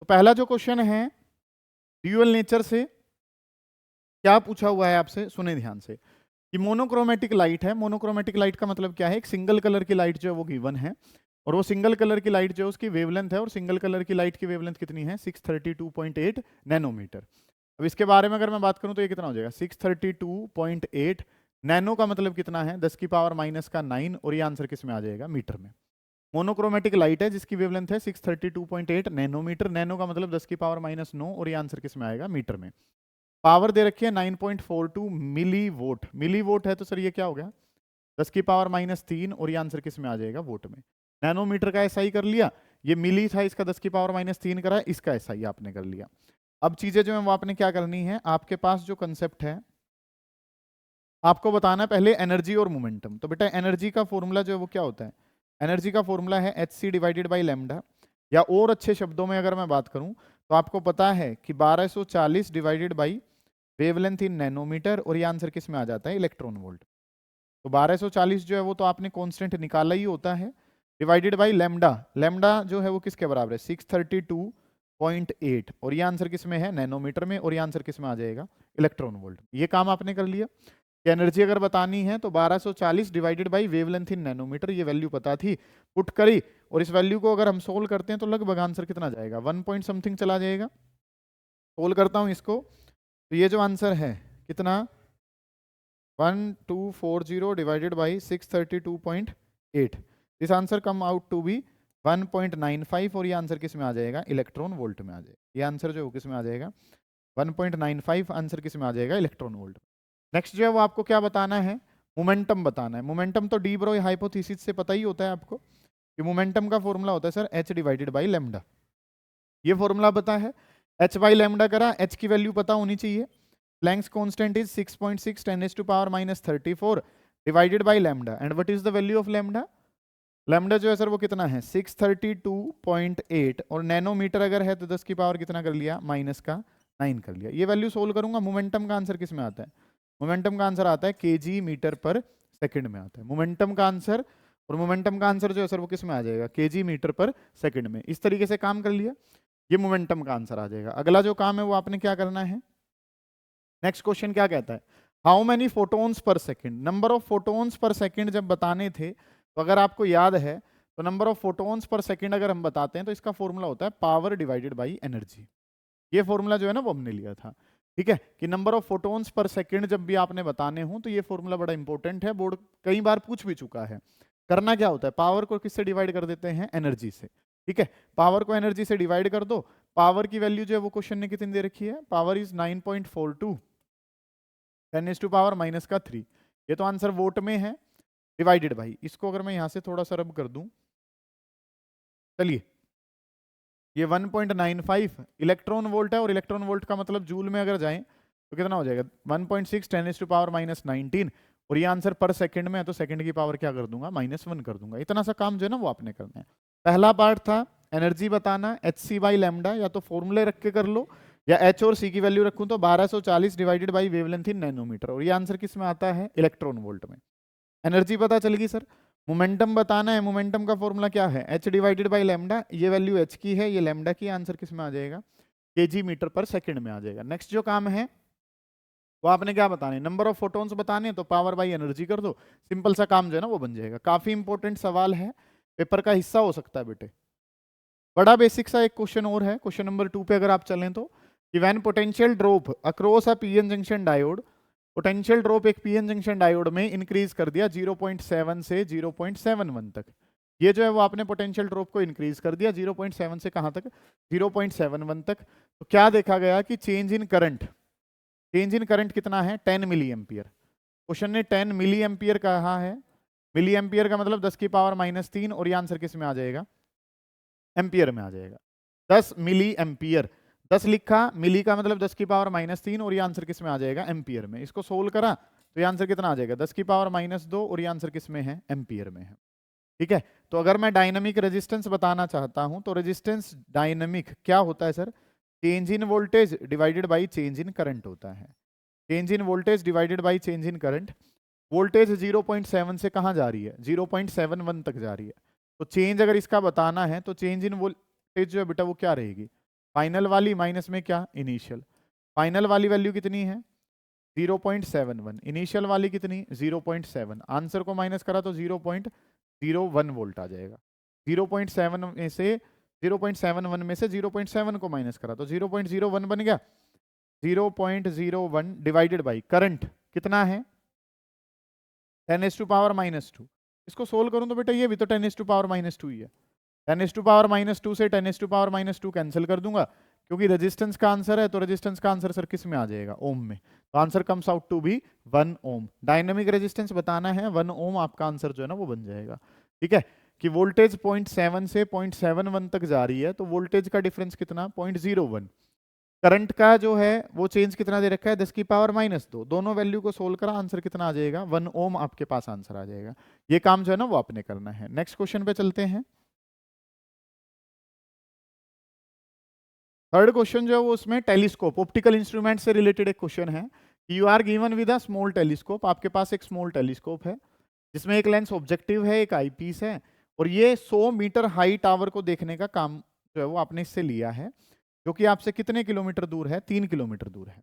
तो पहला जो क्वेश्चन है ड्यूअल नेचर से क्या पूछा हुआ है आपसे, सुने ध्यान से कि मोनोक्रोमेटिक लाइट है। मोनोक्रोमेटिक लाइट का मतलब क्या है, एक सिंगल कलर की लाइट जो है वो गिवन है और वो सिंगल कलर की लाइट जो है उसकी वेवलेंथ है, और सिंगल कलर की लाइट की वेवलेंथ कितनी है 632.8 नैनोमीटर। अब इसके बारे में अगर मैं बात करूं तो ये कितना हो जाएगा 632.8 नैनो का मतलब कितना है 10 की पावर माइनस का 9, और ये आंसर किस में आ जाएगा मीटर में। मोनोक्रोमेटिक लाइट है जिसकी वेवलेंथ है 632.8 नैनोमीटर, नैनो का मतलब 10 की पावर माइनस 9, और ये आंसर किस में आएगा मीटर में। पावर दे रखी है 9.42 मिली वोट, मिली वोट है तो सर ये क्या हो गया 10 की पावर माइनस 3, और ये आंसर किस में आ जाएगा वोट में। नैनोमीटर का एसआई कर लिया, ये मिली था इसका 10 की पावर माइनस 3 करा, इसका एसआई आपने कर लिया। अब चीजें जो है वो आपने क्या करनी है, आपके पास जो कंसेप्ट है आपको बताना है पहले एनर्जी और मोमेंटम। तो बेटा एनर्जी का फॉर्मूला जो है वो क्या होता है, एनर्जी का फॉर्मूला है एच डिवाइडेड बाई लैम्डा, या और अच्छे शब्दों में अगर मैं बात करूं तो आपको पता है कि 1240 divided by wavelength in nanometer, और ये आंसर किस में आ जाता है इलेक्ट्रॉन वोल्ट। तो 1240 जो है वो तो आपने कांस्टेंट निकाला ही होता है, डिवाइडेड बाई लैम्डा, लैम्डा जो है वो किसके बराबर है 632.8, और ये आंसर किस में है नैनोमीटर में, और ये आंसर किस में आ जाएगा इलेक्ट्रॉन वोल्ट। ये काम आपने कर लिया। एनर्जी अगर बतानी है तो 1240 divided by wavelength in nanometer, ये वैल्यू पता थी, पुट करी, और इस वैल्यू को अगर हम सोल्व करते हैं तो लगभग आंसर कितना जाएगा 1 पॉइंट समथिंग चला जाएगा। सोल्व करता हूं इसको तो ये जो आंसर है कितना 1240 divided by 632.8, this answer come out to be 1.95, और ये आंसर किस में आ जाएगा इलेक्ट्रॉन वोल्ट में आ जाएगा। ये आंसर जो किस में आ जाएगा 1.95, आंसर किस में आ जाएगा इलेक्ट्रॉन वोल्ट। नेक्स्ट जो है वो आपको क्या बताना है, मोमेंटम बताना है। मोमेंटम तो डी ब्रोई हाइपोथेसिस से पता ही होता है आपको कि मोमेंटम का फॉर्मूला होता है sir H divided by lambda, ये फॉर्मूला पता है। एच बाई लैम्डा करा, एच की वैल्यू पता होनी चाहिए, Planck's constant is 6.6 10 to power minus 34 divided by lambda, and what is the value of lambda, lambda जो है सर वो कितना है 632.8, और नैनोमीटर अगर है तो 10 की पावर कितना कर लिया माइनस का 9 कर लिया। ये वैल्यू सोल्व करूंगा, मोमेंटम का आंसर किस में आता है, मोमेंटम का आंसर आता है केजी मीटर पर सेकंड में आता है मोमेंटम का आंसर, और मोमेंटम का आंसर जो है सर वो किस में आ जाएगा केजी मीटर पर सेकंड में। इस तरीके से काम कर लिया, ये मोमेंटम का आंसर आ जाएगा। अगला जो काम है वो आपने क्या करना है, नेक्स्ट क्वेश्चन क्या कहता है, हाउ मेनी फोटोन्स पर सेकंड, नंबर ऑफ फोटोन्स पर सेकंड जब बताने थे तो अगर आपको याद है तो नंबर ऑफ फोटोन्स पर सेकंड अगर हम बताते हैं तो इसका फॉर्मूला होता है पावर डिवाइडेड बाई एनर्जी। ये फॉर्मूला जो है ना वो हमने लिया था, ठीक है, कि नंबर ऑफ फोटोन्स पर सेकंड जब भी आपने बताने हो तो ये फॉर्मूला बड़ा इंपॉर्टेंट है, बोर्ड कई बार पूछ भी चुका है। करना क्या होता है, पावर को किससे डिवाइड कर देते हैं एनर्जी से, ठीक है, पावर को एनर्जी से डिवाइड कर दो। पावर की वैल्यू जो है वो क्वेश्चन ने कितनी दे रखी है, power is 9.42 10 to power minus का 3, ये तो आंसर वोट में है, डिवाइडेड बाई, इसको अगर मैं यहां से थोड़ा सा रब कर दूं, चलिए ये 1.95 इलेक्ट्रॉन वोल्ट है, और इलेक्ट्रॉन वोल्ट का मतलब जूल में अगर जाएं तो कितना हो जाएगा 1.6 10 टू पावर माइनस 19, और ये आंसर पर सेकंड में है तो सेकंड की पावर क्या कर दूंगा -1 कर दूंगा। इतना सा काम जो है ना वो आपने करना है। पहला पार्ट था एनर्जी बताना, एच सी बाई लैम्डा, या तो फॉर्मूले रख के कर लो, या एच और सी की वैल्यू रखूं तो 1240 divided by wavelength in nanometer, और ये आंसर किस में आता है इलेक्ट्रॉन वोल्ट में। एनर्जी पता चल गई सर। मोमेंटम बताना है, मोमेंटम का फॉर्मूला क्या है एच डिवाइडेड बाई लैम्डा, ये वैल्यू एच की है, ये लैम्डा की, आंसर किस में आ जाएगा केजी मीटर पर सेकंड में आ जाएगा। नेक्स्ट जो काम है वो आपने क्या बताने, नंबर ऑफ फोटोन्स बताने, तो पावर बाई एनर्जी कर दो, सिंपल सा काम जो है ना वो बन जाएगा। काफी इंपॉर्टेंट सवाल है, पेपर का हिस्सा हो सकता है बेटे। बड़ा बेसिक सा एक क्वेश्चन और है, क्वेश्चन नंबर 2 पे अगर आप चलें तो, कि when potential drop across a PN junction diode, potential drop एक पीएन जंक्शन डायोड में इंक्रीज कर दिया 0.7 से 0.71 तक, ये जो है वो आपने पोटेंशियल ड्रॉप को इंक्रीज कर दिया 0.7 से कहां तक 0.71 तक, तो क्या देखा गया कि change in current, change in current कितना है 10 मिली एम्पियर। क्वेश्चन ने 10 मिली एम्पियर कहा है, मिली एम्पियर का मतलब 10 की पावर -3, और ये आंसर किस में आ जाएगा एम्पियर में आ जाएगा। 10 मिली एम्पियर, 10 लिखा, मिली का मतलब 10 की पावर -3, और ये आंसर किस में आ जाएगा एम्पियर में। इसको सोल्व करा तो ये आंसर कितना आ जाएगा 10 की पावर -2, और ये आंसर किस में है एम्पियर में है, ठीक है। तो अगर मैं डायनामिक रेजिस्टेंस बताना चाहता हूं तो रेजिस्टेंस डायनामिक क्या होता है sir, change in voltage divided by change in current होता है, change in voltage divided by change in current. Voltage 0.7 से कहां जा रही है 0.71 तक जा रही है, तो चेंज अगर इसका बताना है तो चेंज इन वोल्टेज जो है बेटा वो क्या रहेगी फाइनल वाली माइनस में क्या, इनिशियल। फाइनल वाली वैल्यू कितनी है 0.71, इनिशियल वाली कितनी 0.7, आंसर को माइनस करा तो 0.01 वोल्ट आ जाएगा। 0.7 में से 0.71 में से 0.7 को माइनस करा तो 0.01 बन गया। 0.01 डिवाइडेड बाई करंट कितना है 10⁻⁻²। इसको सोल्व करूं तो बेटा ये भी तो 10⁻⁻² ही है। 10⁻⁻² से 10⁻⁻² कैंसिल कर दूंगा, क्योंकि रेजिस्टेंस का आंसर है तो रेजिस्टेंस का आंसर सर किस में आ जाएगा, ओम में। तो answer comes out to be 1 ohm. Dynamic resistance बताना है 1 ओम, आपका आंसर जो है ना वो बन जाएगा। ठीक है, कि वोल्टेज 0.7 से 0.71 तक जा रही है, तो वोल्टेज का डिफरेंस कितना 0.01। करंट का जो है वो चेंज कितना दे रखा है 10⁻⁻²। दोनों वैल्यू को सोल्व करा, आंसर कितना आ जाएगा 1 ओम, आपके पास आंसर आ जाएगा। ये काम जो है ना वो आपने करना है। नेक्स्ट क्वेश्चन पे चलते हैं। थर्ड क्वेश्चन जो है वो उसमें टेलीस्कोप, ऑप्टिकल इंस्ट्रूमेंट से रिलेटेड एक क्वेश्चन है। You are given with a small telescope, आपके पास एक स्मॉल टेलीस्कोप है जिसमें एक लेंस ऑब्जेक्टिव है, एक आईपीस है, और ये 100 मीटर हाई टावर को देखने का काम जो है वो आपने इससे लिया है, जो कि आपसे कितने किलोमीटर दूर है, 3 किलोमीटर दूर है।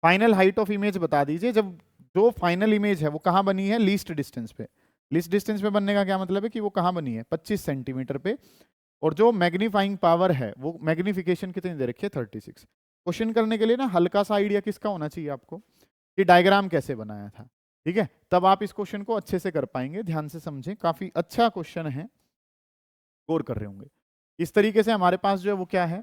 फाइनल हाइट ऑफ इमेज बता दीजिए। जब जो फाइनल इमेज है वो कहाँ बनी है, लीस्ट डिस्टेंस पे। लीस्ट डिस्टेंस पे बनने का क्या मतलब है कि वो कहाँ बनी है 25 सेंटीमीटर पे, और जो मैग्नीफाइंग पावर है वो मैग्निफिकेशन कितनी दे रखी है 36। क्वेश्चन करने के लिए ना हल्का सा आइडिया किसका होना चाहिए आपको, कि डायग्राम कैसे बनाया था। ठीक है, तब आप इस क्वेश्चन को अच्छे से कर पाएंगे। ध्यान से समझें, काफी अच्छा क्वेश्चन है, गौर कर रहे होंगे। इस तरीके से हमारे पास जो है वो क्या है,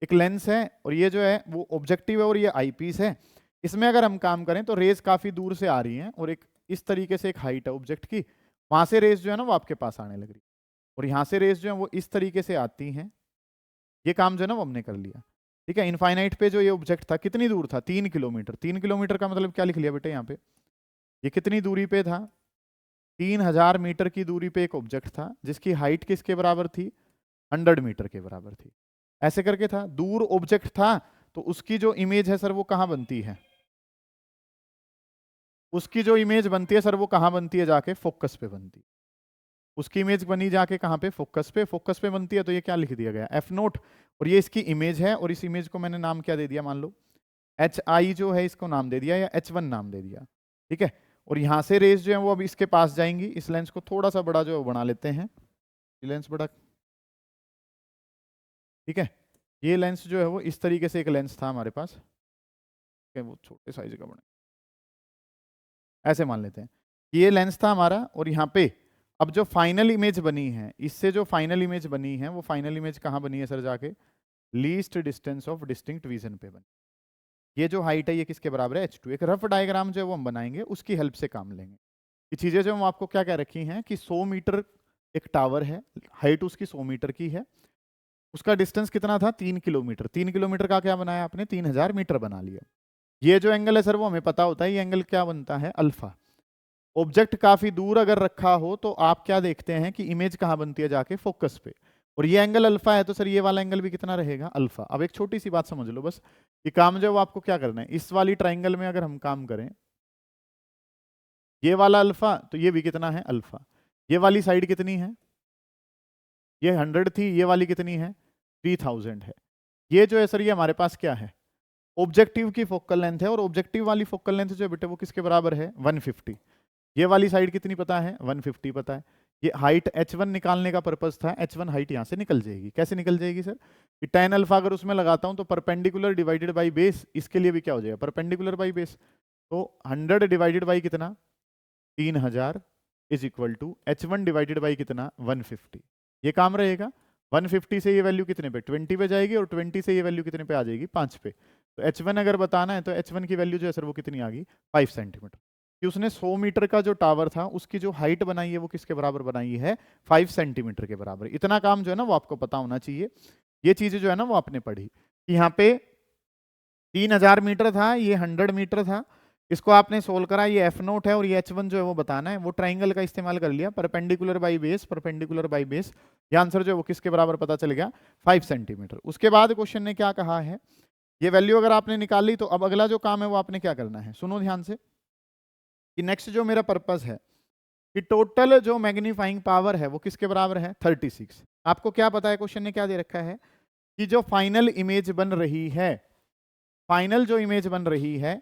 एक लेंस है और ये जो है वो ऑब्जेक्टिव है और ये आईपीस है। इसमें अगर हम काम करें तो रेज काफी दूर से आ रही हैं, और एक इस तरीके से एक हाइट है ऑब्जेक्ट की, वहां से रेज जो है ना वो आपके पास आने लग रही है, और यहाँ से रेज जो है वो इस तरीके से आती हैं। ये काम जो है ना वो हमने कर लिया। ठीक है, इनफाइनाइट पे जो ये ऑब्जेक्ट था कितनी दूर था 3 किलोमीटर। 3 किलोमीटर का मतलब क्या लिख लिया बेटे यहाँ पे, ये कितनी दूरी पे था 3000 मीटर की दूरी पे एक ऑब्जेक्ट था जिसकी हाइट किसके बराबर थी 100 मीटर के बराबर थी। ऐसे करके था, दूर ऑब्जेक्ट था तो उसकी जो इमेज है सर वो कहाँ बनती है, उसकी जो इमेज बनती है सर वो कहाँ बनती है, जाके फोकस पे बनती है। उसकी इमेज बनी जाके कहाँ पे, फोकस पे। फोकस पे बनती है तो ये क्या लिख दिया गया F0, और ये इसकी इमेज है, और इस इमेज को मैंने नाम क्या दे दिया, मान लो HI जो है इसको नाम दे दिया, या H1 नाम दे दिया। ठीक है, और यहाँ से रेज जो है वो अब इसके पास जाएंगी। इस लेंस को थोड़ा सा बड़ा जो है वो बना लेते हैं, ये लेंस बड़ा। ठीक है, ये लेंस जो है वो इस तरीके से एक लेंस था हमारे पास, वो छोटे साइज का बना, ऐसे मान लेते हैं कि ये लेंस था हमारा, और यहाँ पे अब जो फाइनल इमेज बनी है, इससे जो फाइनल इमेज बनी है वो फाइनल इमेज कहाँ बनी है सर, जाके least distance of distinct vision पे बनी। ये जो हाइट है ये किसके बराबर है H2। एक रफ डायग्राम जो है वो हम बनाएंगे, उसकी हेल्प से काम लेंगे। ये चीजें जो हम आपको क्या कह रखी हैं कि 100 मीटर एक टावर है, हाइट उसकी 100 मीटर की है, उसका डिस्टेंस कितना था 3 किलोमीटर। 3 किलोमीटर का क्या बनाया आपने, 3000 मीटर बना लिया। ये जो एंगल है सर वो हमें पता होता है, ये एंगल क्या बनता है अल्फा। ऑब्जेक्ट काफी दूर अगर रखा हो तो आप क्या देखते हैं कि इमेज कहाँ बनती है, जाके फोकस पे, और ये एंगल अल्फा है तो सर ये वाला एंगल भी कितना रहेगा अल्फा। अब एक छोटी सी बात समझ लो बस, ये काम जो है वो आपको क्या करना है, इस वाली ट्राइंगल में अगर हम काम करें, ये वाला अल्फा तो ये भी कितना है अल्फा। ये वाली साइड कितनी है, ये 100 थी, ये वाली कितनी है 3000 है। ये जो है सर ये हमारे पास क्या है, ऑब्जेक्टिव की फोकल लेंथ है, और ऑब्जेक्टिव वाली फोकल लेंथ जो है बेटे वो किसके बराबर है 150। ये वाली साइड कितनी पता है 150 पता है। ये हाइट H1 निकालने का पर्पस था, H1 हाइट यहाँ से निकल जाएगी। कैसे निकल जाएगी सर, कि tan अल्फा अगर उसमें लगाता हूँ तो परपेंडिकुलर डिवाइडेड बाई बेस, इसके लिए भी क्या हो जाएगा परपेंडिकुलर बाई बेस। तो 100 डिवाइडेड बाई कितना 3000 is equal to H1 divided by कितना 150। ये काम रहेगा। 150 से ये वैल्यू कितने पे 20 पे जाएगी, और 20 से ये वैल्यू कितने पे आ जाएगी 5 पे। तो H1 अगर बताना है तो H1 की वैल्यू जो है सर वो कितनी आ गई 5 सेंटीमीटर। कि उसने 100 मीटर का जो टावर था उसकी जो हाइट बनाई है वो किसके बराबर बनाई है 5 सेंटीमीटर के बराबर। इतना काम जो है ना वो आपको पता होना चाहिए। ये चीजें जो है ना वो आपने पढ़ी। यहाँ पे 3000 मीटर था, ये 100 मीटर था, इसको आपने सोल्व करा, ये F0 है और ये H1 जो है वो बताना है। वो ट्राइंगल का इस्तेमाल कर लिया, perpendicular by base, perpendicular by base. ये आंसर जो है वो किसके बराबर पता चल गया 5 सेंटीमीटर। उसके बाद क्वेश्चन ने क्या कहा है, ये वैल्यू अगर आपने निकाल ली तो अब अगला जो काम है वो आपने क्या करना है, सुनो ध्यान से। कि नेक्स्ट जो मेरा पर्पस है कि टोटल जो मैग्नीफाइंग पावर है वो किसके बराबर है 36। आपको क्या पता है क्वेश्चन ने क्या दे रखा है कि जो फाइनल इमेज बन रही है, फाइनल जो इमेज बन रही है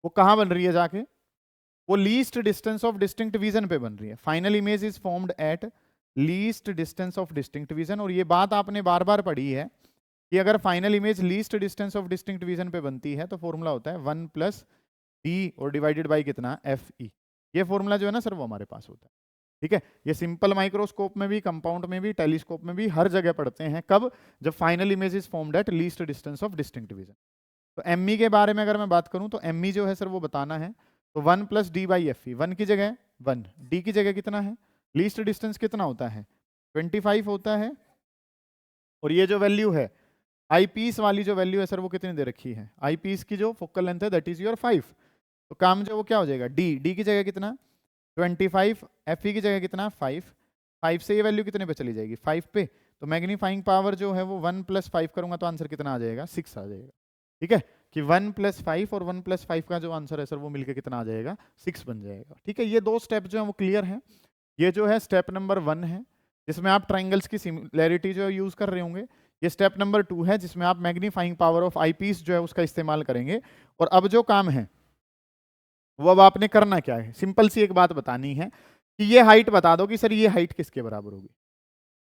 वो कहाँ बन रही है जाके, वो least distance of distinct vision पे बन रही है। Final image is formed at least distance of distinct vision. और ये बात आपने बार बार पढ़ी है कि अगर final image least distance of distinct vision पे बनती है तो फॉर्मूला होता है 1 + d और डिवाइडेड बाई कितना, FE। ये फॉर्मूला जो है ना सर वो हमारे पास होता है। ठीक है, ये सिंपल माइक्रोस्कोप में भी, कंपाउंड में भी, टेलीस्कोप में भी, हर जगह पढ़ते हैं। कब? जब final image is formed at least distance of distinct vision. तो ME के बारे में अगर मैं बात करूं तो ME जो है सर वो बताना है, तो 1 + d बाई FE। 1 की जगह 1, d की जगह कितना है, लीस्ट डिस्टेंस कितना होता है, 25 होता है। और ये जो वैल्यू है आई पीस वाली जो वैल्यू है सर वो कितनी दे रखी है, आई पीस की जो फोकल लेंथ है दैट इज योर 5। तो काम जो वो क्या हो जाएगा, डी की जगह कितना 25, FE की जगह कितना 5 से ये वैल्यू कितने पे चली जाएगी 5 पे। तो मैग्नीफाइंग पावर जो है वो 1 + 5 करूंगा तो आंसर कितना आ जाएगा 6 आ जाएगा। ठीक है, कि 1 + 5 और 1 + 5 का जो आंसर है सर वो मिलकर कितना आ जाएगा 6 बन जाएगा। ठीक है, ये दो स्टेप जो है वो क्लियर है। ये जो है स्टेप नंबर 1 है जिसमें आप ट्राइंगल्स की सिमिलैरिटी जो यूज कर रहे होंगे। ये स्टेप नंबर 2 है जिसमें आप मैग्नीफाइंग पावर ऑफ आईपीस जो है उसका इस्तेमाल करेंगे। और अब जो काम है वो अब आपने करना क्या है, सिंपल सी एक बात बतानी है कि ये हाइट बता दो कि सर ये हाइट किसके बराबर होगी।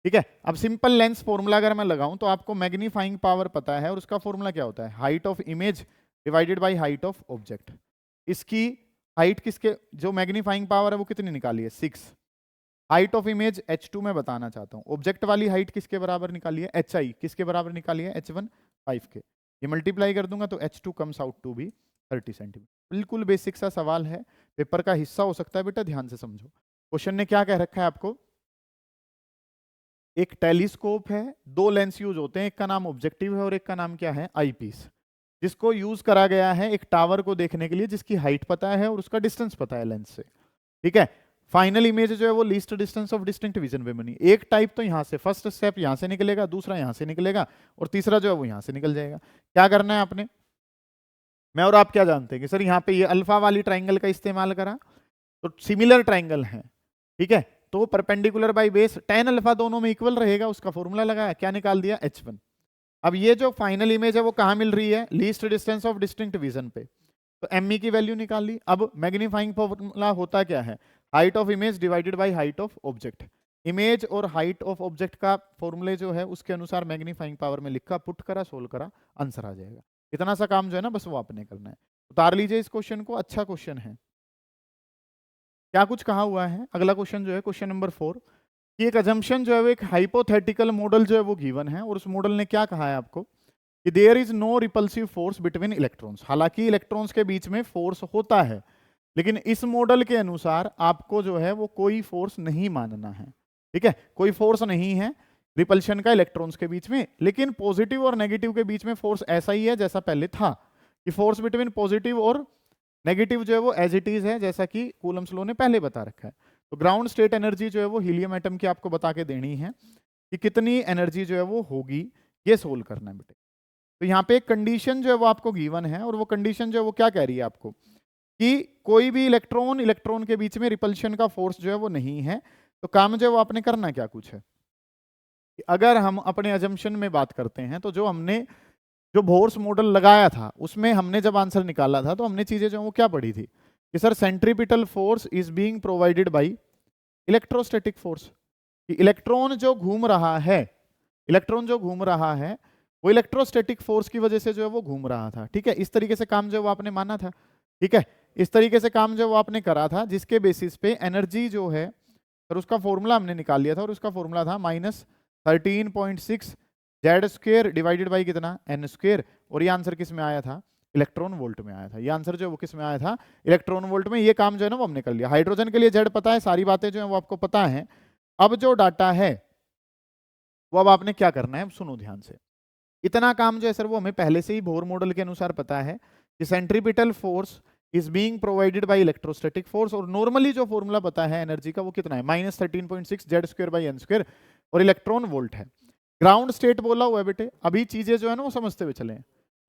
ठीक है, अब सिंपल लेंस फॉर्मूला अगर मैं लगाऊं तो आपको मैग्नीफाइंग पावर पता है और उसका फॉर्मूला क्या होता है, height of image divided by height of object. इसकी हाइट किसके, जो मैग्नीफाइंग पावर है वो कितनी निकाली है 6। हाइट ऑफ इमेज H2 में बताना चाहता हूं, ऑब्जेक्ट वाली हाइट किसके बराबर निकाली है, HI किसके बराबर निकाली है, H1 5 के। ये मल्टीप्लाई कर दूंगा तो H2 comes out to be 30 centimeter. बिल्कुल बेसिक सा सवाल है, पेपर का हिस्सा हो सकता है बेटा, ध्यान से समझो। क्वेश्चन ने क्या कह रखा है आपको, एक टेलीस्कोप है, दो लेंस यूज होते हैं, एक का नाम ऑब्जेक्टिव है और एक का नाम क्या है आईपीस, जिसको यूज करा गया है एक टावर को देखने के लिए जिसकी हाइट पता है और उसका डिस्टेंस पता है लेंस से। ठीक है, फाइनल इमेज जो है वो least distance of distinct vision पे बनी। एक टाइप तो यहां से फर्स्ट स्टेप यहां से निकलेगा, दूसरा यहां से निकलेगा और तीसरा जो है वो यहां से निकल जाएगा। क्या करना है आपने, मैं और आप क्या जानते हैं कि सर यहाँ पे ये अल्फा वाली ट्राइंगल का इस्तेमाल करा तो सिमिलर ट्राइंगल है। ठीक है, तो perpendicular by base tan alpha दोनों में इक्वल रहेगा, उसका फॉर्मूला लगाया, क्या निकाल दिया H1। अब ये जो फाइनल इमेज है वो कहाँ मिल रही है, least distance of distinct vision पे, तो ME की वैल्यू निकाल ली। अब मैग्नीफाइंग फॉर्मूला होता क्या है, height of image divided by height of object. Image और हाइट ऑफ ऑब्जेक्ट का फॉर्मूले जो है उसके अनुसार मैग्नीफाइंग पावर में लिखा, पुट करा, सोल्व करा, आंसर आ जाएगा। इतना सा काम जो है ना बस वो आपने करना है। उतार लीजिए इस क्वेश्चन को, अच्छा क्वेश्चन है। क्या कुछ कहा हुआ है, अगला क्वेश्चन जो है क्वेश्चन नंबर 4 कि एक अजम्पशन जो है वो एक हाइपोथेटिकल मॉडल जो है वो गिवन है और उस मॉडल ने क्या कहा है आपको कि there is no repulsive force between electrons. हालांकि इलेक्ट्रॉन्स के बीच में फोर्स होता है लेकिन इस मॉडल के अनुसार आपको जो है वो कोई फोर्स नहीं मानना है। ठीक है, कोई फोर्स नहीं है रिपल्शन का इलेक्ट्रॉन्स के बीच में, लेकिन पॉजिटिव और नेगेटिव के बीच में फोर्स ऐसा ही है जैसा पहले था कि फोर्स बिटवीन पॉजिटिव और नेगेटिव जो है वो एज इट इज है जैसा कि कूलम्स लॉ ने पहले बता रखा है। तो ग्राउंड स्टेट एनर्जी जो है वो हीलियम एटम की आपको बता के देनी है कि कितनी एनर्जी जो है वो होगी, ये सोल्व करना है बेटे। तो यहाँ पे एक कंडीशन जो है वो आपको गिवन है और वो कंडीशन जो है वो क्या कह रही है आपको कि कोई भी इलेक्ट्रॉन इलेक्ट्रॉन के बीच में रिपल्शन का फोर्स जो है वो नहीं है। तो काम जो है वो आपने करना क्या कुछ है कि अगर हम अपने अजम्पशन में बात करते हैं तो जो हमने जो बोर्स मॉडल लगाया था उसमें हमने जब आंसर निकाला था तो हमने चीजें जो वो क्या पढ़ी थी कि sir centripetal force is being provided by electrostatic force, कि इलेक्ट्रॉन जो घूम रहा है, इलेक्ट्रॉन जो घूम रहा है वो इलेक्ट्रोस्टैटिक फोर्स की वजह से जो है वो घूम रहा था। ठीक है, इस तरीके से काम जो वो आपने माना था। ठीक है, इस तरीके से काम जो वो आपने करा था जिसके बेसिस पे एनर्जी जो है और उसका फॉर्मूला हमने निकाल लिया था और उसका फॉर्मूला था -13.6 जेड स्क्वायर डिवाइडेड बाई कितना एन स्क्वायर। और ये आंसर किस में आया था, इलेक्ट्रॉन वोल्ट में आया था। ये आंसर जो है वो किस में आया था, इलेक्ट्रॉन वोल्ट में। ये काम जो है ना वो हमने कर लिया। हाइड्रोजन के लिए जेड पता है, सारी बातें जो है वो आपको पता है। अब जो डाटा है वो अब आपने क्या करना है, सुनो ध्यान से। इतना काम जो है सर वो हमें पहले से ही बोर मॉडल के अनुसार पता है कि centripetal force is being provided by electrostatic force और नॉर्मली जो फॉर्मूला पता है एनर्जी का वो कितना है -13.6 Z square by N square और इलेक्ट्रॉन वोल्ट है। ग्राउंड स्टेट बोला हुआ है बेटे, अभी चीजें जो है ना वो समझते हुए चले।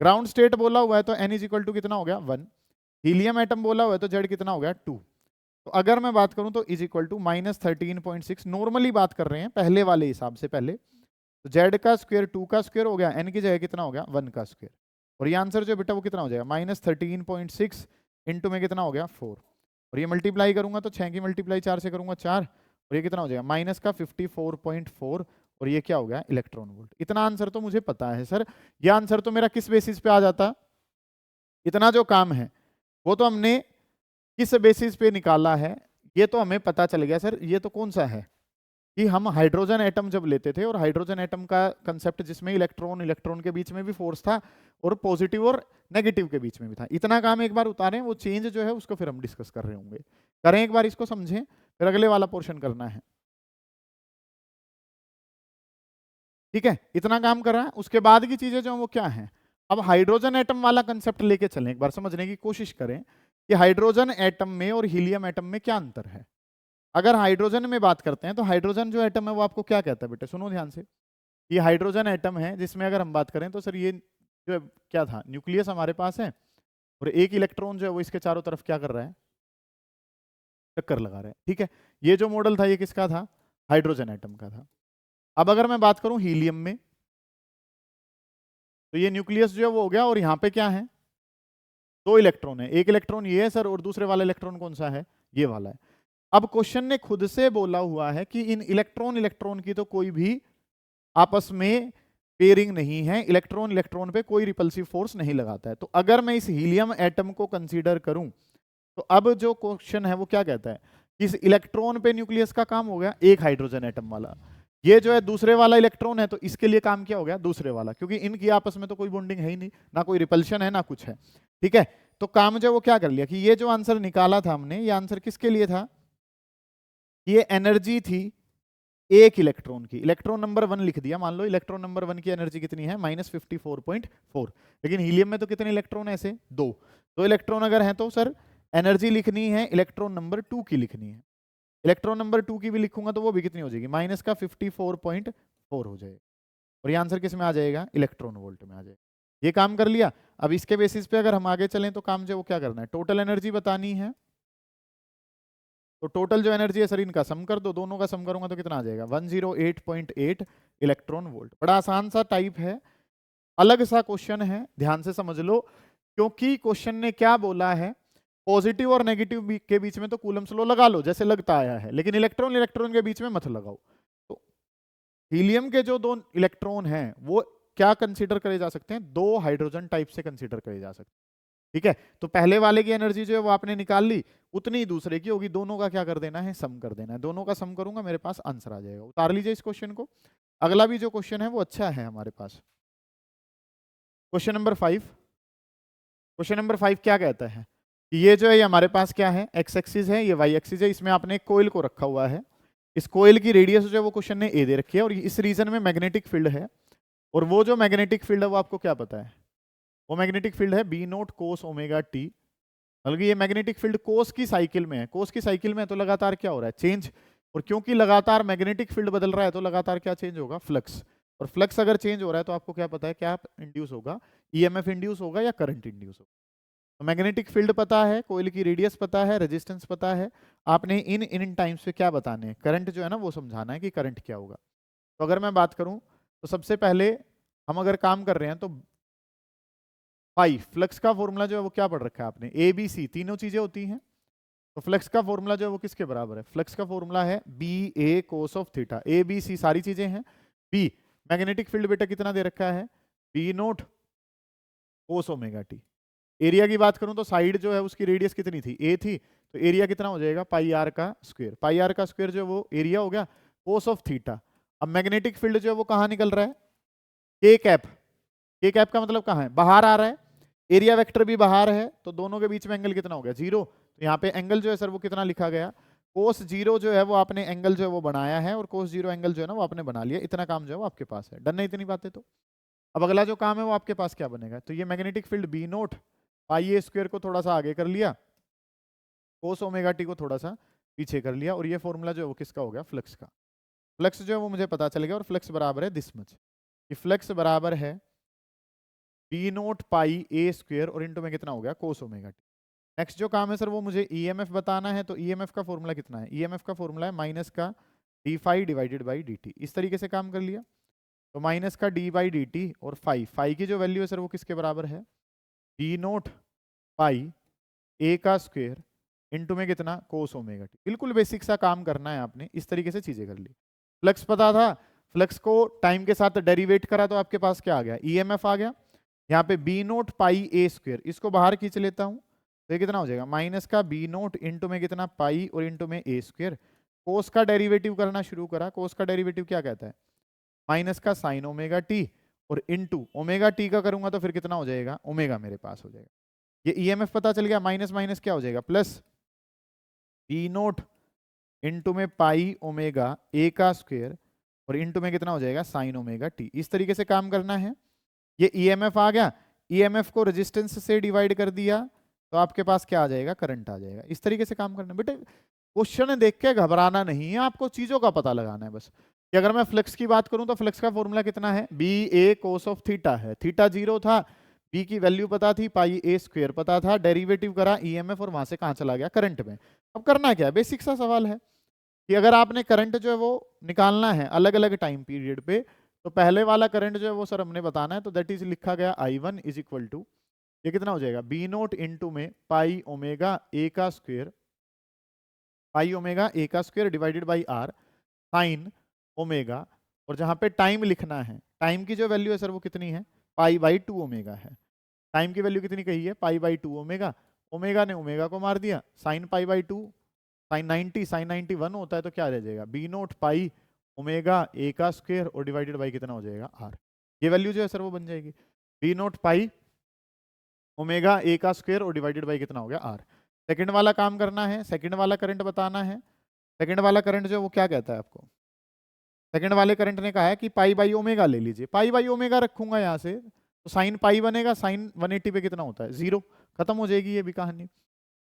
ग्राउंड स्टेट बोला हुआ है तो n इज इक्वल टू कितना हो गया 1, हीलियम एटम बोला हुआ है तो z कितना हो गया 2। तो अगर मैं बात करूं तो इज इक्वल टू -13.6, नॉर्मली बात कर रहे हैं पहले वाले हिसाब से पहले, तो जेड का स्क्वायर 2 का स्क्वायर हो गया, एन की जगह कितना हो गया 1 का स्क्वायर, और ये आंसर जो बेटा वो कितना हो जाएगा -13.6 इंटू में कितना हो गया 4, और ये मल्टीप्लाई करूंगा तो 6 की मल्टीप्लाई 4 से करूंगा 4, और ये कितना हो जाएगा माइनस का 54.4, और ये क्या हो गया इलेक्ट्रॉन वोल्ट। इतना आंसर तो मुझे पता है सर, ये आंसर तो मेरा किस बेसिस पे आ जाता, इतना जो काम है वो तो हमने किस बेसिस पे निकाला है ये तो हमें पता चल गया सर। ये तो कौन सा है कि हम हाइड्रोजन एटम जब लेते थे, और हाइड्रोजन एटम का कंसेप्ट जिसमें इलेक्ट्रॉन इलेक्ट्रॉन के बीच में भी फोर्स था और पॉजिटिव और नेगेटिव के बीच में भी था। इतना काम एक बार उतारें, वो चेंज जो है उसको फिर हम डिस्कस कर रहे होंगे, करें एक बार इसको समझें, फिर अगले वाला पोर्शन करना है। ठीक है, इतना काम कर रहा है, उसके बाद की चीजें जो वो क्या है, अब हाइड्रोजन एटम वाला कंसेप्ट लेके चलें, एक बार समझने की कोशिश करें कि हाइड्रोजन एटम में और हीलियम एटम में क्या अंतर है। अगर हाइड्रोजन में बात करते हैं तो हाइड्रोजन जो एटम है वो आपको क्या कहता है बेटे, सुनो ध्यान से। ये हाइड्रोजन एटम है जिसमें अगर हम बात करें तो सर ये जो है क्या था, न्यूक्लियस हमारे पास है, और एक इलेक्ट्रॉन जो है वो इसके चारों तरफ क्या कर रहा है, चक्कर लगा रहा है। ठीक है, ये जो मॉडल था ये किसका था, हाइड्रोजन एटम का था। अब अगर मैं बात करूं हीलियम में, तो ये न्यूक्लियस जो है वो हो गया, और यहाँ पे क्या है, 2 इलेक्ट्रॉन है, एक इलेक्ट्रॉन ये है सर, और दूसरे वाला इलेक्ट्रॉन कौन सा है, ये वाला है। अब क्वेश्चन ने खुद से बोला हुआ है कि इन इलेक्ट्रॉन इलेक्ट्रॉन की तो कोई भी आपस में पेयरिंग नहीं है, इलेक्ट्रॉन इलेक्ट्रॉन पे कोई रिपल्सिव फोर्स नहीं लगाता है। तो अगर मैं इस हीलियम एटम को कंसीडर करूं तो अब जो क्वेश्चन है वो क्या कहता है, इस इलेक्ट्रॉन पे न्यूक्लियस का काम हो गया एक हाइड्रोजन एटम वाला, ये जो है दूसरे वाला इलेक्ट्रॉन है तो इसके लिए काम क्या हो गया दूसरे वाला, क्योंकि इनकी आपस में तो कोई बॉन्डिंग है ही नहीं, ना कोई रिपल्शन है ना कुछ है। ठीक है, तो काम जो वो क्या कर लिया कि ये जो आंसर निकाला था हमने, ये आंसर किसके लिए था, ये एनर्जी थी एक इलेक्ट्रॉन की, इलेक्ट्रॉन नंबर 1 लिख दिया, मान लो इलेक्ट्रॉन नंबर 1 की एनर्जी कितनी है -54.4, लेकिन हीलियम में तो कितने इलेक्ट्रॉन है ऐसे, 2 इलेक्ट्रॉन अगर हैं तो सर एनर्जी लिखनी है इलेक्ट्रॉन नंबर 2 की लिखनी है, इलेक्ट्रॉन नंबर 2 की भी लिखूंगा तो वो भी कितनी हो जाएगी -54.4 हो जाएगा, और ये आंसर किस में आ जाएगा इलेक्ट्रॉन वोल्ट में आ जाएगा। ये काम कर लिया। अब इसके बेसिस पे अगर हम आगे चलें तो काम जो वो क्या करना है, टोटल एनर्जी बतानी है, तो टोटल जो एनर्जी है सर इनका सम कर दो, दोनों का सम करूंगा तो कितना आ जाएगा 108.8 इलेक्ट्रॉन वोल्ट। बड़ा आसान सा टाइप है, अलग सा क्वेश्चन है, ध्यान से समझ लो, क्योंकि क्वेश्चन ने क्या बोला है, पॉजिटिव और नेगेटिव के बीच में तो कूलम्स लॉ लगा लो जैसे लगता आया है, लेकिन इलेक्ट्रॉन इलेक्ट्रॉन के बीच में मत लगाओ। तो हीलियम के जो 2 इलेक्ट्रॉन हैं वो क्या कंसीडर करे जा सकते हैं, 2 हाइड्रोजन टाइप से कंसीडर करे जा सकते हैं। ठीक है, तो पहले वाले की एनर्जी जो है वो आपने निकाल ली, उतनी ही दूसरे की होगी, दोनों का क्या कर देना है सम कर देना है, दोनों का सम करूंगा मेरे पास आंसर आ जाएगा। उतार लीजिए इस क्वेश्चन को। अगला भी जो क्वेश्चन है वो अच्छा है हमारे पास, क्वेश्चन नंबर 5। क्वेश्चन नंबर 5 क्या कहता है कि ये जो है ये हमारे पास क्या है, एक्स एक्सिस है, ये वाई एक्सिस है, इसमें आपने एक कोयल को रखा हुआ है, इस कोयल की रेडियस जो है वो क्वेश्चन ने ए दे रखी है, और इस रीजन में मैग्नेटिक फील्ड है, और वो जो मैग्नेटिक फील्ड है वो आपको क्या पता है, वो मैग्नेटिक फील्ड है B naught cos omega T, बल्कि ये मैग्नेटिक फील्ड कोस की साइकिल में है, कोस की साइकिल में है तो लगातार क्या हो रहा है चेंज, और क्योंकि लगातार मैग्नेटिक फील्ड बदल रहा है तो लगातार क्या चेंज होगा फ्लक्स, और फ्लक्स अगर चेंज हो रहा है तो आपको क्या पता है क्या इंड्यूस होगा, ईएमएफ इंड्यूस होगा या करंट इंड्यूस होगा। तो मैग्नेटिक फील्ड पता है, कोयल की रेडियस पता है, रेजिस्टेंस पता है, आपने इन टाइम्स पे क्या बताने हैं, करंट जो है ना वो समझाना है कि करंट क्या होगा। तो अगर मैं बात करूं तो सबसे पहले हम अगर काम कर रहे हैं तो पाई फ्लक्स का फॉर्मूला जो है वो क्या पढ़ रखा है आपने, ए बी सी तीनों चीजें होती हैं, तो फ्लक्स का फॉर्मूला जो है वो किसके बराबर है, फ्लक्स का फॉर्मूला है B A cos of theta, A B C सारी चीजें हैं, बी मैग्नेटिक फील्ड बेटा कितना दे रखा है B naught cos omega T, area की बात करूं तो साइड जो है उसकी रेडियस कितनी थी ए थी, तो एरिया कितना हो जाएगा पाई आर का स्क्वायर, पाई आर का स्क्वायर जो है वो एरिया हो गया कोस ऑफ थीटा। अब मैग्नेटिक फील्ड जो है वो कहाँ निकल रहा है के कैप, के कैप का मतलब कहाँ है बाहर आ रहा है, एरिया वेक्टर भी बाहर है, तो दोनों के बीच में एंगल कितना हो गया 0, तो यहाँ पे एंगल जो है सर वो कितना लिखा गया कोस 0 जो है वो आपने एंगल जो है वो बनाया है, और कोस 0 एंगल जो है ना वो आपने बना लिया, इतना काम जो है वो आपके पास है, डन है इतनी बातें। तो अब अगला जो काम है वो आपके पास क्या बनेगा, तो ये मैग्नेटिक फील्ड बी नोट पाई ए स्क्वायर को थोड़ा सा आगे कर लिया, कोस ओमेगा टी को थोड़ा सा पीछे कर लिया, और ये फॉर्मूला जो है वो किसका हो गया फ्लक्स का, फ्लक्स जो है वो मुझे पता चल गया, और फ्लक्स बराबर है दिस मच, कि फ्लक्स बराबर है बी नोट पाई ए स्क्वायर और इनटू में कितना हो गया कोस ओमेगा टी। नेक्स्ट जो काम है सर वो मुझे ईएमएफ बताना है, तो ईएमएफ का फॉर्मूला कितना है, ईएमएफ का फॉर्मूला है माइनस का D phi divided by D T, इस तरीके से काम कर लिया। तो माइनस का डी बाई डी टी और फाई की जो वैल्यू है सर वो किसके बराबर है, डी नोट पाई ए का स्क्वायर इंटू में कितना कोस ओमेगा टी। बिल्कुल बेसिक सा काम करना है आपने, इस तरीके से चीजें कर ली। फ्लक्स पता था, फ्लक्स को टाइम के साथ डेरिवेट करा तो आपके पास क्या आ गया, ईएमएफ आ गया। यहाँ पे बी नोट पाई ए स्क्वायर, इसको बाहर खींच लेता हूँ तो ये कितना हो जाएगा, माइनस का बी नोट इंटू में कितना पाई और इंटू में ए स्क्वायर। कोस का डेरिवेटिव करना शुरू करा, कोस का डेरिवेटिव क्या कहता है, माइनस का साइन ओमेगा टी और इंटू ओमेगा टी का करूंगा तो फिर कितना हो जाएगा, ओमेगा मेरे पास हो जाएगा। ये ईएमएफ पता चल गया, माइनस माइनस क्या हो जाएगा प्लस, बी नोट इंटू में पाई ओमेगा ए का स्क्वायर और इंटू में कितना हो जाएगा साइन ओमेगा टी। इस तरीके से काम करना है। ये ईएमएफ आ गया, ईएमएफ को रेजिस्टेंस से डिवाइड कर दिया तो आपके पास क्या आ जाएगा, करंट आ जाएगा। इस तरीके से काम करना है। बेटे क्वेश्चन देख के घबराना नहीं है, आपको चीजों का पता लगाना है बस। कि अगर मैं फ्लक्स की बात करूं तो फ्लक्स का फॉर्मूला कितना है, B A cos of theta है, थीटा 0 था, बी की वैल्यू पता थी, पाई ए स्क्वायर पता था, डेरिवेटिव करा ईएमएफ और वहां से कहां चला गया, करंट में। अब करना क्या है, बेसिक सा सवाल है कि अगर आपने करंट जो है वो निकालना है अलग अलग टाइम पीरियड पे, तो पहले वाला करंट जो है वो सर हमने बताना है। तो दैट इज लिखा गया I1 इज इक्वल टू, ये कितना हो जाएगा, बी नोट इंटू में पाई ओमेगा ए का स्क्वायर, पाई ओमेगा ए का square divided by R sine omega, और जहां पे टाइम लिखना है, टाइम की जो वैल्यू है सर वो कितनी है, पाई बाई 2 ओमेगा है। टाइम की वैल्यू कितनी कही है, पाई बाई 2 ओमेगा, ओमेगा ने ओमेगा को मार दिया, sine pi by 2 sine 90, sine 91 होता है तो क्या रह जाएगा, B naught pi omega A का स्क्वायर और डिवाइडेड बाई कितना हो जाएगा आर। ये वैल्यू जो है सर वो बन जाएगी B naught pi omega A का स्क्वायर और डिवाइडेड बाई कितना हो गया आर। सेकंड वाला काम करना है, सेकंड वाला करंट बताना है। सेकंड वाला करंट जो वो क्या कहता है आपको, सेकंड वाले करंट ने कहा है कि पाई बाई ओमेगा ले लीजिए, पाई बाई ओमेगा रखूंगा यहाँ से तो साइन पाई बनेगा, साइन 180 पे कितना होता है 0, खत्म हो जाएगी ये भी कहानी।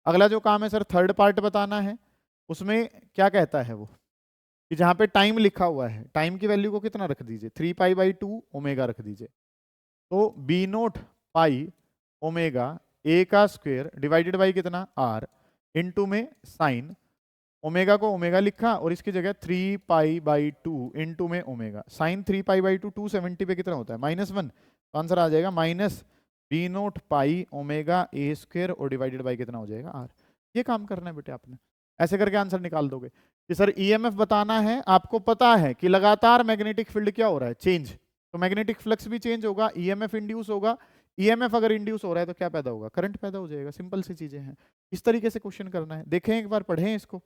अगला जो काम है सर थर्ड पार्ट बताना है, उसमें क्या कहता है वो कि जहां पे टाइम लिखा हुआ है, टाइम की वैल्यू को कितना रख दीजिए, 3 पाई बाई 2 ओमेगा रख दीजिए। तो B naught pi omega A का स्क्वायर डिवाइडेड बाई कितना आर इंटू में साइन ओमेगा को ओमेगा लिखा और इसकी जगह 3 पाई बाई 2 इंटू में ओमेगा, साइन 3 पाई बाई 2 270 पे कितना होता है -1, तो आंसर आ जाएगा minus B naught pi omega A square और डिवाइडेड बाई कितना हो जाएगा आर। ये काम करना है बेटे आपने, ऐसे करके आंसर निकाल दोगे। कि सर ईएमएफ बताना है, आपको पता है कि लगातार मैग्नेटिक फील्ड क्या हो रहा है, चेंज, तो मैग्नेटिक फ्लक्स भी चेंज होगा, ईएमएफ इंड्यूस होगा, ईएमएफ अगर इंड्यूस हो रहा है तो क्या पैदा होगा, करंट पैदा हो जाएगा। सिंपल सी चीजें हैं, इस तरीके से क्वेश्चन करना है। देखें एक बार, पढ़ें इसको।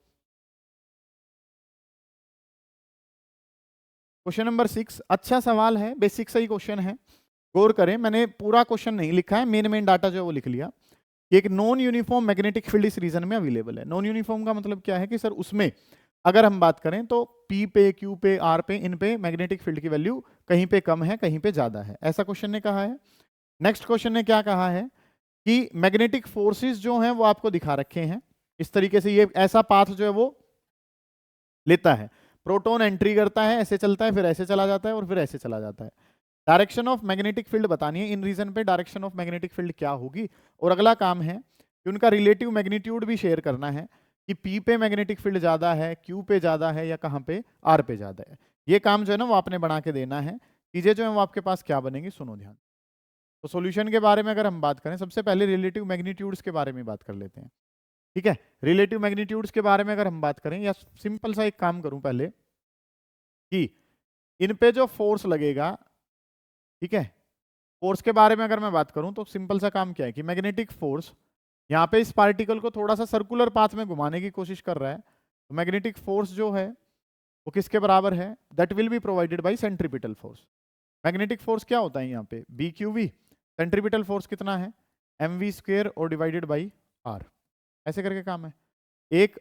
क्वेश्चन नंबर 6 अच्छा सवाल है, बेसिक सा ही क्वेश्चन है, गौर करें। मैंने पूरा क्वेश्चन नहीं लिखा है, मेन डाटा जो है वो लिख लिया। एक नॉन यूनिफॉर्म मैग्नेटिक फील्ड इस रीजन में अवेलेबल है। नॉन यूनिफॉर्म का मतलब क्या है कि सर उसमें अगर हम बात करें तो पी पे, क्यू पे, आर पे, इन पे मैग्नेटिक फील्ड की वैल्यू कहीं पे कम है, कहीं पे ज्यादा है, ऐसा क्वेश्चन ने कहा है। नेक्स्ट क्वेश्चन ने क्या कहा है कि मैग्नेटिक फोर्सेस जो हैं वो आपको दिखा रखे हैं इस तरीके से, ये ऐसा पाथ जो है वो लेता है, प्रोटॉन एंट्री करता है, ऐसे चलता है, फिर ऐसे चला जाता है और फिर ऐसे चला जाता है। डायरेक्शन ऑफ मैग्नेटिक फील्ड बतानी है, इन रीजन पे डायरेक्शन ऑफ मैग्नेटिक फील्ड क्या होगी। और अगला काम है कि उनका रिलेटिव मैग्नीट्यूड भी शेयर करना है कि पी पे मैग्नेटिक फील्ड ज्यादा है, क्यू पे ज्यादा है, या कहाँ पे आर पे ज्यादा है। ये काम जो है ना वो आपने बना के देना है। चीजें जो है वो आपके पास क्या बनेंगी, सुनो ध्यान। तो सॉल्यूशन के बारे में अगर हम बात करें, सबसे पहले रिलेटिव मैग्नीट्यूड्स के बारे में बात कर लेते हैं, ठीक है। रिलेटिव मैग्नीट्यूड्स के बारे में अगर हम बात करें, या सिंपल सा एक काम करूं पहले कि इन पे जो फोर्स लगेगा, ठीक है, फोर्स के बारे में अगर मैं बात करूं तो सिंपल सा काम क्या है कि मैग्नेटिक फोर्स यहाँ पे इस पार्टिकल को थोड़ा सा सर्कुलर पाथ में घुमाने की कोशिश कर रहा है, तो मैग्नेटिक फोर्स जो है वो किसके बराबर है, that will be provided by centripetal force. Magnetic force क्या होता है यहाँ पे, B Q V, centripetal force कितना है, एम वी स्क्वेयर और डिवाइडेड बाई आर, ऐसे करके काम है। एक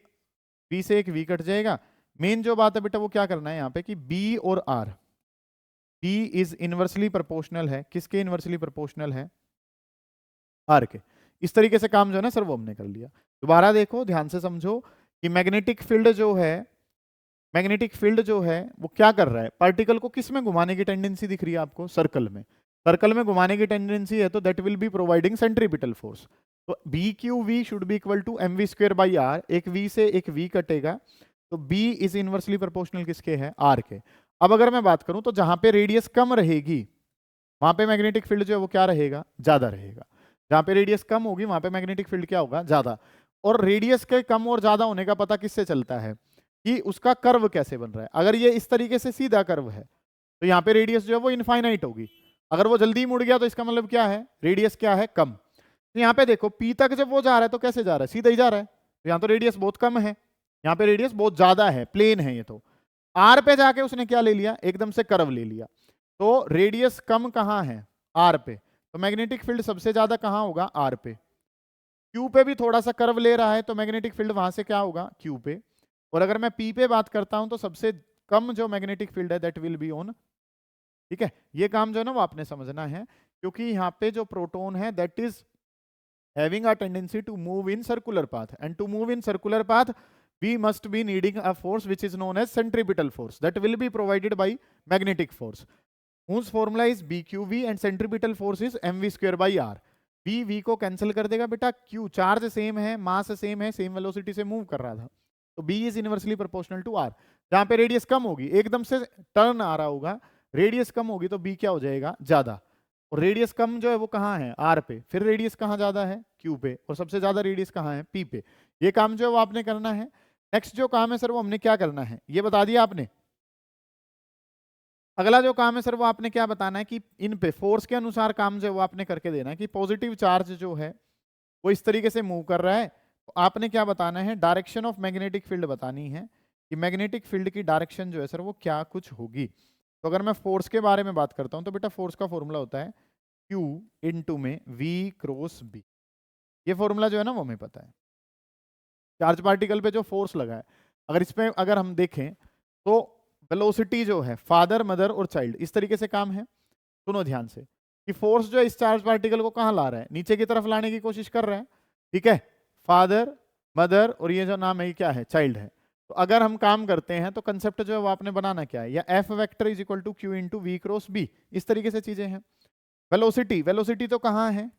बी से एक वी कट जाएगा। मेन जो बात है बेटा वो क्या करना है यहाँ पे कि बी और R, B is inversely proportional है, किसके इनवर्सली प्रोपोर्शनल है, आर के। इस तरीके से काम जो है ना सर वो हमने कर लिया। दोबारा देखो, ध्यान से समझो कि मैग्नेटिक फील्ड जो है, मैग्नेटिक फील्ड जो है वो क्या कर रहा है, पार्टिकल को किस में घुमाने की टेंडेंसी दिख रही है आपको, सर्कल में, सर्कल में घुमाने की टेंडेंसी है, तो that will be providing centripetal force. तो B Q V should be equal to M V square by R, एक वी से एक वी कटेगा, तो बी इज इनवर्सली प्रोपोर्शनल किसके है, आर के। अब अगर मैं बात करूं तो जहां पे रेडियस कम रहेगी वहां पे मैग्नेटिक फील्ड जो है वो क्या रहेगा, ज्यादा रहेगा। जहां पे रेडियस कम होगी वहां पे मैग्नेटिक फील्ड क्या होगा, ज्यादा। और रेडियस के कम और ज्यादा होने का पता किससे चलता है, कि उसका कर्व कैसे बन रहा है। अगर ये इस तरीके से सीधा कर्व है तो यहाँ पे रेडियस जो है वो इनफाइनाइट होगी। अगर वो जल्दी मुड़ गया तो इसका मतलब क्या है, रेडियस क्या है, कम। तो यहाँ पे देखो पी तक जब वो जा रहा है तो कैसे जा रहा है, सीधा ही जा रहा है। तो यहाँ तो रेडियस बहुत कम है, यहाँ पे रेडियस बहुत ज्यादा है, प्लेन है ये। तो आर पे जाके उसने क्या ले लिया, एकदम से कर्व ले लिया। तो रेडियस कम कहाँ है, आर पे। तो मैग्नेटिक फील्ड सबसे ज्यादा कहाँ होगा, आर पे। क्यू पे भी थोड़ा सा कर्व ले रहा है तो मैग्नेटिक फील्ड वहां से क्या होगा, क्यू पे। और अगर मैं पी पे बात करता हूं तो सबसे कम जो मैग्नेटिक फील्ड है दैट विल बी ऑन। ठीक है, ये काम जो है ना वो आपने समझना है, क्योंकि यहाँ पे जो प्रोटॉन है that is having a tendency to move in circular path, and to move in circular path we must be needing a force which is known as centripetal force that will be provided by magnetic force, whose formula is bqv and centripetal force is mv square by r। v को cancel कर देगा बेटा, q charge same है, mass same है, same velocity से move कर रहा था, तो b is inversely proportional to r। जहां पे रेडियस कम होगी, एकदम से टर्न आ रहा होगा, रेडियस कम होगी तो b क्या हो जाएगा, ज्यादा। और रेडियस कम जो है वो कहाँ है, आर पे। फिर रेडियस कहाँ ज्यादा है, क्यू पे। और सबसे ज्यादा रेडियस कहाँ है, पी पे। ये काम जो है वो आपने करना है। नेक्स्ट जो काम है सर वो हमने क्या करना है, ये बता दिया आपने। अगला जो काम है सर वो आपने क्या बताना है कि इन पे फोर्स के अनुसार काम जो है वो आपने करके देना है, कि पॉजिटिव चार्ज जो है वो इस तरीके से मूव कर रहा है, तो आपने क्या बताना है, डायरेक्शन ऑफ मैग्नेटिक फील्ड बतानी है, कि मैग्नेटिक फील्ड की डायरेक्शन जो है सर वो क्या कुछ होगी। तो अगर मैं फोर्स के बारे में बात करता हूं तो बेटा फोर्स का फॉर्मूला होता है Q इनटू में V क्रॉस B। ये फॉर्मूला जो है ना वो हमें पता है। चार्ज पार्टिकल पे जो फोर्स लगा है, अगर इसमें अगर हम देखें तो वेलोसिटी जो है, फादर मदर और चाइल्ड, इस तरीके से काम है। सुनो ध्यान से, कि फोर्स जो है इस चार्ज पार्टिकल को कहाँ ला रहा है, नीचे की तरफ लाने की कोशिश कर रहा है। ठीक है, फादर मदर और ये जो नाम है ये क्या है, चाइल्ड है। तो अगर हम काम करते हैं तो कंसेप्ट जो है वो आपने बनाना क्या है, या F vector is equal to Q into V cross B, इस तरीके से चीजें हैं। वेलोसिटी, वेलोसिटी तो कहाँ है,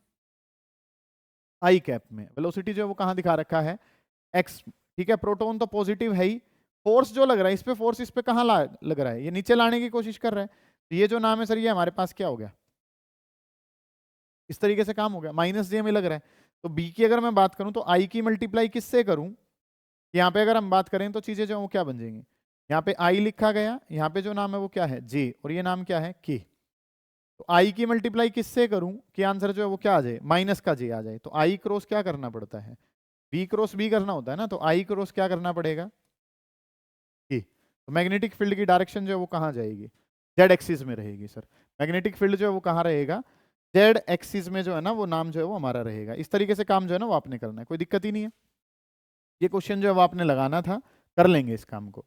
आई कैप में। वेलोसिटी जो है वो कहाँ दिखा रखा है, एक्स। ठीक है, प्रोटॉन तो पॉजिटिव है ही, फोर्स जो लग रहा है इस पे, फोर्स इस पे कहाँ लग रहा है, ये नीचे लाने की कोशिश कर रहा है। तो ये जो नाम है सर ये हमारे पास क्या हो गया, इस तरीके से काम हो गया, माइनस जे में लग रहा है। तो बी की अगर मैं बात करूं तो आई की मल्टीप्लाई किससे करूं, यहाँ पे अगर हम बात करें तो चीजें जो वो क्या बन जाएंगी, यहाँ पे आई लिखा गया, यहाँ पे जो नाम है वो क्या है, जे, और ये नाम क्या है, के। तो आई की मल्टीप्लाई किससे करूं कि आंसर जो है वो क्या आ जाए, माइनस का जे आ जाए। तो आई क्रॉस क्या करना पड़ता है, बी क्रॉस बी करना होता है ना, तो आई क्रॉस क्या करना पड़ेगा, के। तो मैग्नेटिक फील्ड की डायरेक्शन जो है वो कहाँ जाएगी, जेड एक्सिस में रहेगी सर। मैग्नेटिक फील्ड जो है वो कहाँ रहेगा, जेड एक्सिस में जो है ना वो नाम जो है वो हमारा रहेगा। इस तरीके से काम जो है ना वो आपने करना है, कोई दिक्कत ही नहीं है। ये क्वेश्चन जो है वो आपने लगाना था, कर लेंगे इस काम को।